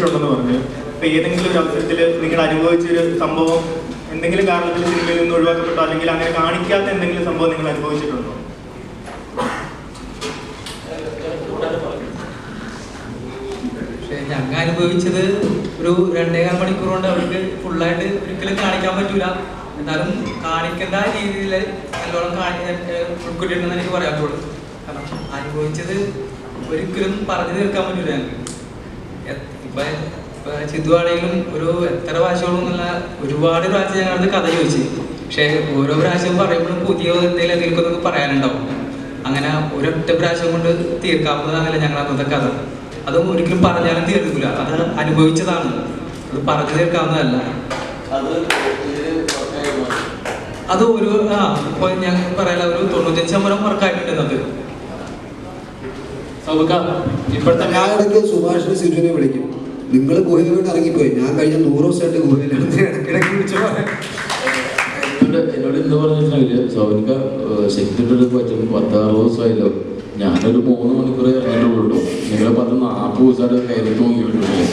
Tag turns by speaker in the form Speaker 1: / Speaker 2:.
Speaker 1: അനുഭവിച്ചിട്ടുണ്ടെന്ന് പറഞ്ഞു. ഇപ്പൊ ഏതെങ്കിലും ഒരു അവസരത്തിൽ നിങ്ങൾ അനുഭവിച്ചൊരു സംഭവം എന്തെങ്കിലും കാരണത്തിൽ സിനിമയിൽ നിന്ന് ഒഴിവാക്കപ്പെട്ടോ അല്ലെങ്കിൽ അങ്ങനെ കാണിക്കാത്ത എന്തെങ്കിലും സംഭവം നിങ്ങൾ അനുഭവിച്ചിട്ടുണ്ടോ?
Speaker 2: ഞങ്ങൾ അനുഭവിച്ചത് ഒരു 2.25 മണിക്കൂർ കൊണ്ട് അവർക്ക് ഫുള്ളായിട്ട് ഒരിക്കലും കാണിക്കാൻ പറ്റൂല. എന്നാലും കാണിക്കേണ്ട രീതിയിൽ നല്ലോണം ഉൾക്കൊണ്ടിട്ടുണ്ടെന്ന് എനിക്ക് പറയാൻ പറ്റുള്ളൂ. കാരണം അനുഭവിച്ചത് ഒരിക്കലും പറഞ്ഞു തീർക്കാൻ പറ്റൂല ഞങ്ങൾക്ക്. ഇപ്പൊ ചിത്തു ആണെങ്കിലും ഒരു എത്ര പ്രാവശ്യങ്ങളൊന്നുമില്ല, ഒരുപാട് പ്രാവശ്യം ഞങ്ങളത് കഥ ചോദിച്ചു. പക്ഷെ ഓരോ പ്രാവശ്യം പറയുമ്പോഴും പുതിയ എന്തെങ്കിലും എന്തെങ്കിലും പറയാനുണ്ടാവും. അങ്ങനെ ഒരൊറ്റ പ്രാവശ്യം കൊണ്ട് തീർക്കാവുന്നതാണല്ലോ ഞങ്ങൾ അന്നത്തെ കഥ. അതും ഒരിക്കലും പറഞ്ഞാലും തീർക്കില്ല. അത് അനുഭവിച്ചതാണ്, അത് പറഞ്ഞു തീർക്കാവുന്നതല്ല. അത് ഒരു ഇപ്പൊ ഞാൻ പറയാല ഒരു 95% വർക്കായിട്ടുണ്ട്. അത്
Speaker 3: ഇടയ്ക്ക് സുഭാഷിനെ സിജുവിനെ വിളിക്കും, നിങ്ങൾ ഗുഹയിലോട്ട് ഇറങ്ങിപ്പോയി, ഞാൻ കഴിഞ്ഞ 100 ദിവസമായിട്ട് ഗുഹയിലാണ് ഇടയ്ക്ക് വിളിച്ചോ.
Speaker 4: എന്നോട് എന്ത് പറഞ്ഞിട്ടുണ്ടെങ്കിൽ സൗനിക ശക്തിയുടെ പറ്റും 10-60 ദിവസമായല്ലോ, ഞാനൊരു 3 മണിക്കൂർ ഇറങ്ങിയിട്ടുള്ളൂ, നിങ്ങളെ 40 ദിവസമായിട്ട് കയറി തൂങ്ങിയിട്ടുണ്ടല്ലേ.